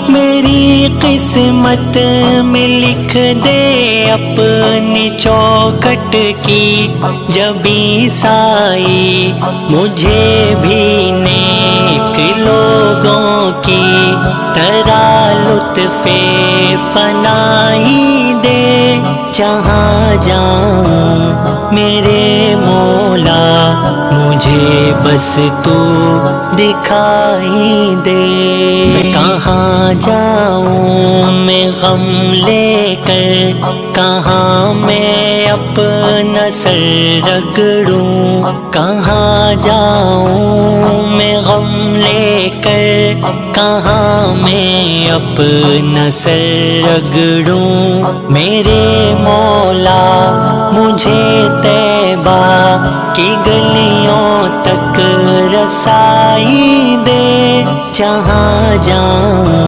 میری قسمت میں لکھ دے اپنی چوکھٹ کی جبیں سائی، مجھے بھی نیک لوگوں کی طرح لطف فنائی دے، جہاں جاؤں میرے مولا مجھے بس تو دکھائی دے۔ کہاں جاؤں میں غم لے کر، کہاں میں اپنا سر رگڑوں، کہاں جاؤں میں غم لے کر، کہاں میں اپنا سر رگڑوں، میرے مولا مجھے طیبہ کی گلیوں تک رسائی دے، جہاں جاؤں